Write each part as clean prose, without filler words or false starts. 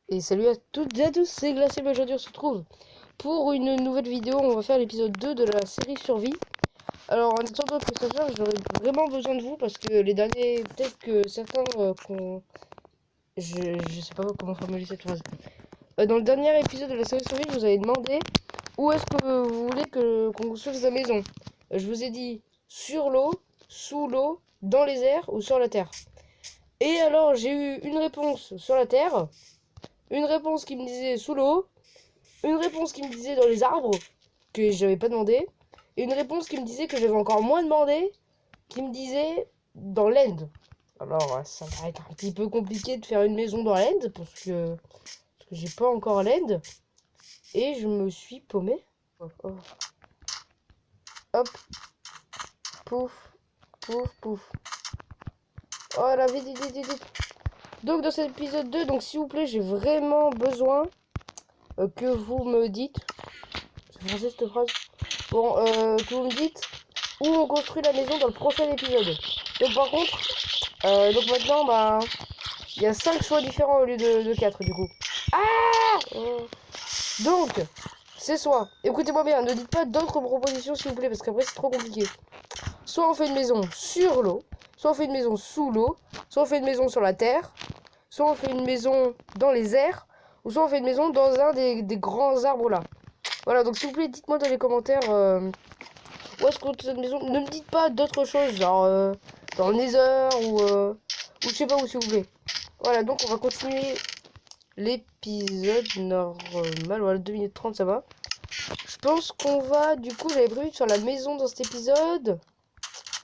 Et salut à toutes et à tous, c'est Glacé. Aujourd'hui on se retrouve pour une nouvelle vidéo. On va faire l'épisode 2 de la série Survie. Alors en attendant que ça charge, j'aurais vraiment besoin de vous parce que les derniers, peut-être que certains je sais pas comment formuler cette phrase. Dans le dernier épisode de la série Survie, je vous avais demandé où est-ce que vous voulez qu'on construise la maison. Je vous ai dit sur l'eau, sous l'eau, dans les airs ou sur la terre. Et alors j'ai eu une réponse sur la terre, une réponse qui me disait sous l'eau, une réponse qui me disait dans les arbres, que j'avais pas demandé, et une réponse qui me disait que j'avais encore moins demandé, qui me disait dans l'end. Alors ça va être un petit peu compliqué de faire une maison dans l'end, parce que j'ai pas encore l'end, et je me suis paumé. Oh, oh. Hop, pouf, pouf, pouf. Oh là, vite, vite, vite, vite. Donc dans cet épisode 2, donc s'il vous plaît, j'ai vraiment besoin que vous me dites... C'est français cette phrase. Bon, que vous me dites où on construit la maison dans le prochain épisode. Donc par contre, donc maintenant, bah, il y a 5 choix différents au lieu de 4 du coup. Ah Donc, c'est soit, écoutez-moi bien, ne dites pas d'autres propositions s'il vous plaît, parce qu'après c'est trop compliqué. Soit on fait une maison sur l'eau, soit on fait une maison sous l'eau, soit on fait une maison sur la terre, soit on fait une maison dans les airs, ou soit on fait une maison dans un des grands arbres là. Voilà, donc s'il vous plaît, dites-moi dans les commentaires où est-ce qu'on cette maison. Ne me dites pas d'autres choses, genre dans le Nether ou je sais pas où, s'il vous plaît. Voilà, donc on va continuer l'épisode normal. Voilà, 2 minutes 30, ça va. Je pense qu'on va, du coup, j'avais prévu de faire la maison dans cet épisode.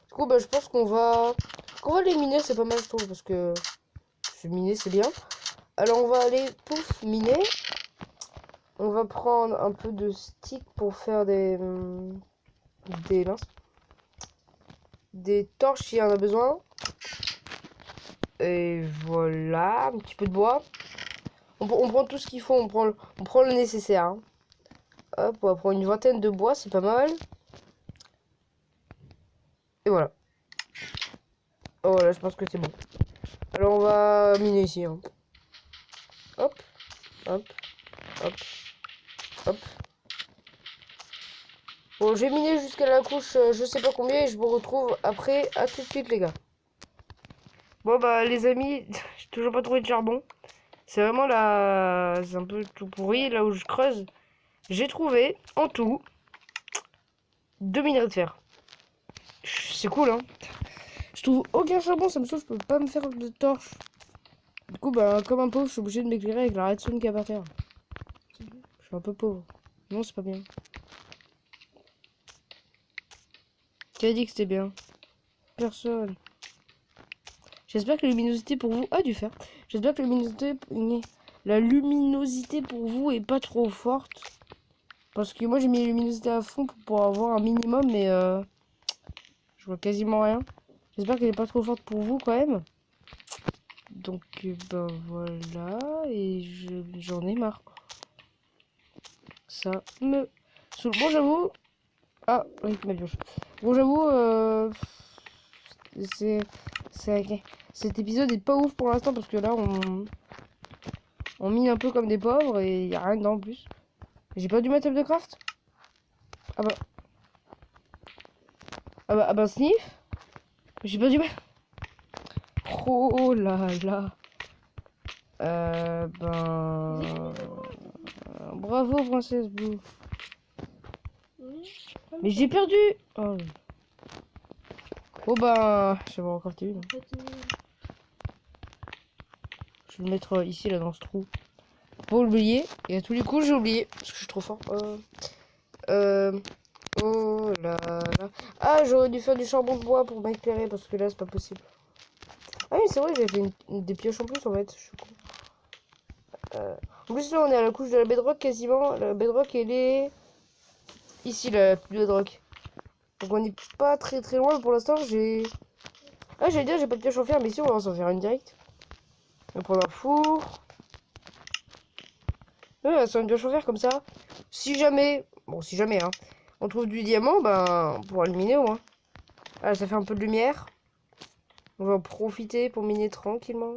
Du coup, bah, je pense qu'on va les miner, c'est pas mal, je trouve, parce que miner, c'est bien. Alors, on va aller, pouf, miner. On va prendre un peu de stick pour faire des torches s'il y en a besoin. Et voilà, un petit peu de bois. On prend tout ce qu'il faut, on prend le nécessaire. Hein. Hop, on va prendre une vingtaine de bois, c'est pas mal. Et voilà. Oh, voilà, je pense que c'est bon. Alors on va miner ici. Hein. Hop, hop, hop, hop. Bon, j'ai miné jusqu'à la couche, je sais pas combien, et je vous retrouve après. À tout de suite, les gars. Bon, bah, les amis, j'ai toujours pas trouvé de charbon. C'est vraiment là. C'est un peu tout pourri, là où je creuse. J'ai trouvé, en tout, 2 minerais de fer. C'est cool, hein. Je trouve aucun charbon, ça me saoule, je peux pas me faire de torche. Du coup, bah, comme un pauvre, je suis obligé de m'éclairer avec la redstone qu'il y a par terre. Je suis un peu pauvre. Non, c'est pas bien. Qui a dit que c'était bien? Personne. J'espère que la luminosité pour vous... Ah, du fer. J'espère que la luminosité pour vous est pas trop forte. Parce que moi, j'ai mis la luminosité à fond pour avoir un minimum, mais je vois quasiment rien. J'espère qu'elle est pas trop forte pour vous, quand même. Donc, ben voilà. Et j'en ai marre. Ça me saoule. Bon, j'avoue... Ah, oui, ma pioche. Bon, j'avoue, c'est... Cet épisode est pas ouf pour l'instant parce que là, on mine un peu comme des pauvres et y a rien dedans en plus. J'ai pas dû mettre table de craft. Ah bah... Ah bah, sniff. J'ai pas dû mettre... Oh là là. Ben... Bravo, princesse Blue. Mais j'ai perdu. Oh. Oh bah... Je vais encore une. Je vais le mettre ici, là, dans ce trou. Pour l'oublier. Et à tous les coups, j'ai oublié. Parce que je suis trop fort. Oh là là. Ah, j'aurais dû faire du charbon de bois pour m'éclairer. Parce que là, c'est pas possible. Ah oui, c'est vrai, j'ai fait des pioches en plus, en fait. Je suis con. En plus, là, on est à la couche de la bedrock, quasiment. La bedrock, elle est... Ici, la bedrock. Donc, on n'est pas très très loin. Pour l'instant, j'ai... Ah, j'allais dire, j'ai pas de pioche en fer. Mais si, on va s'en faire une direct. On va prendre un four. Ouais, c'est une pioche en fer comme ça. Si jamais, bon, si jamais, hein, on trouve du diamant, ben, on pourra le miner au moins. Ah, ça fait un peu de lumière. On va en profiter pour miner tranquillement.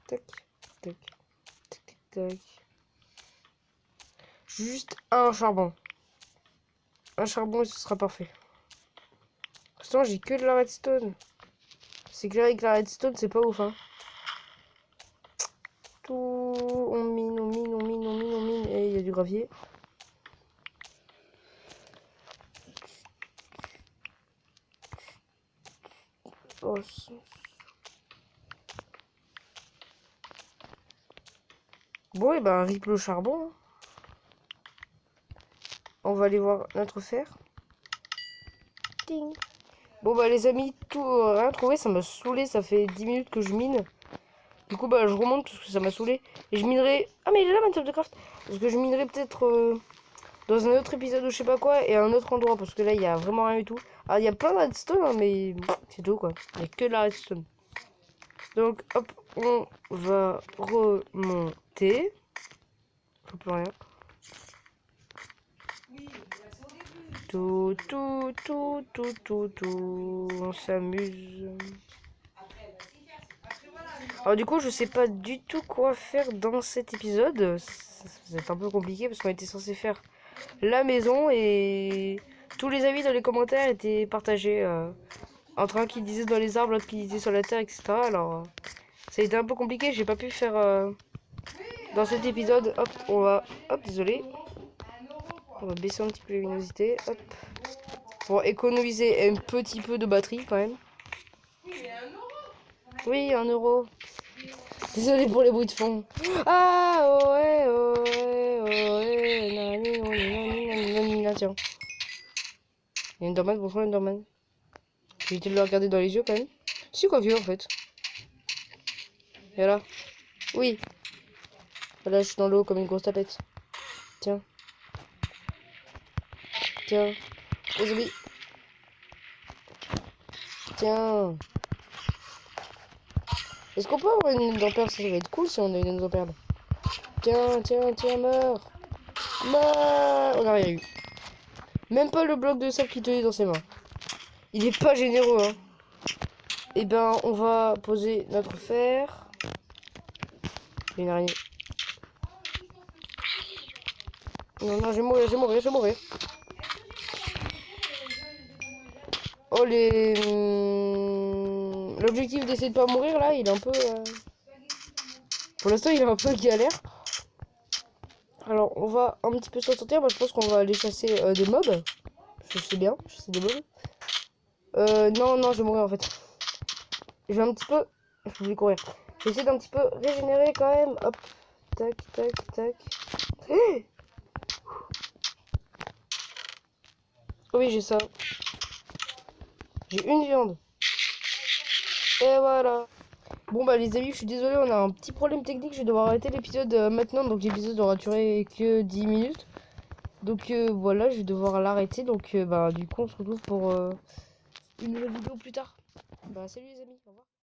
Tac, tac. tac. Juste un charbon. Un charbon et ce sera parfait. Pourtant, j'ai que de la redstone. C'est clair avec la redstone, c'est pas ouf, hein. Tout, on mine, on mine, on mine, on mine, on mine. Et il y a du gravier. Oh, bon, et ben, rip le charbon. On va aller voir notre fer. Ting. Bon, bah, les amis, tout rien trouvé. Ça m'a saoulé. Ça fait 10 minutes que je mine. Du coup, bah, je remonte parce que ça m'a saoulé. Et je minerai. Ah, mais il est là, ma table de craft. Parce que je minerai peut-être dans un autre épisode ou je sais pas quoi. Et à un autre endroit. Parce que là, il y a vraiment rien du tout. Alors, il y a plein de redstone, hein, mais c'est tout, quoi. Il n'y a que de la redstone. Donc, hop, on va remonter. Je peux plus rien. Tout, tout, tout, tout, tout, tout. On s'amuse. Alors du coup, je sais pas du tout quoi faire dans cet épisode. C'est un peu compliqué parce qu'on était censé faire la maison et tous les avis dans les commentaires étaient partagés. Entre un qui disait dans les arbres, l'autre qui disait sur la terre, etc. Alors, ça a été un peu compliqué. J'ai pas pu faire dans cet épisode. Hop, on va... Hop, désolé. On va baisser un petit peu la luminosité. Hop. Pour économiser un petit peu de batterie quand même. Oui, 1€. Désolé pour les bruits de fond. Ah, ouais, ouais, ouais, nani, nani, nani, nani, nani, tiens. Il y a une Enderman, bonjour Enderman. J'ai évité de le regarder dans les yeux quand même. Si, quoi que en fait. Et là. Oui. Là, je suis dans l'eau comme une grosse tapette. Tiens. Tiens. Les zombies. Tiens. Est-ce qu'on peut avoir une enderperle? Ça va être cool si on a une enderperle. Tiens, tiens, tiens, meurs. Meurs. On n'a rien eu. Même pas le bloc de sable qui tenait dans ses mains. Il est pas généreux, hein. Et ben, on va poser notre fer. Il y a une araignée. Non, non, je vais mourir, je vais mourir, je vais mourir. Oh, les... L'objectif d'essayer de pas mourir, là, il est un peu... Pour l'instant, il est un peu galère. Alors, on va un petit peu s'en sortir. Moi, je pense qu'on va aller chasser des mobs. Je sais bien, chasser des mobs. Non, non, je vais mourir, en fait. Je vais un petit peu... Je voulais courir. Je vais essayer d'un petit peu régénérer, quand même. Hop. Tac, tac, tac. Oh oui, j'ai ça. J'ai une viande. Et voilà. Bon bah les amis, je suis désolé, on a un petit problème technique. Je vais devoir arrêter l'épisode maintenant. Donc l'épisode aura duré que 10 minutes. Donc voilà, je vais devoir l'arrêter. Donc bah du coup, on se retrouve pour une nouvelle vidéo plus tard. Bah salut les amis, au revoir.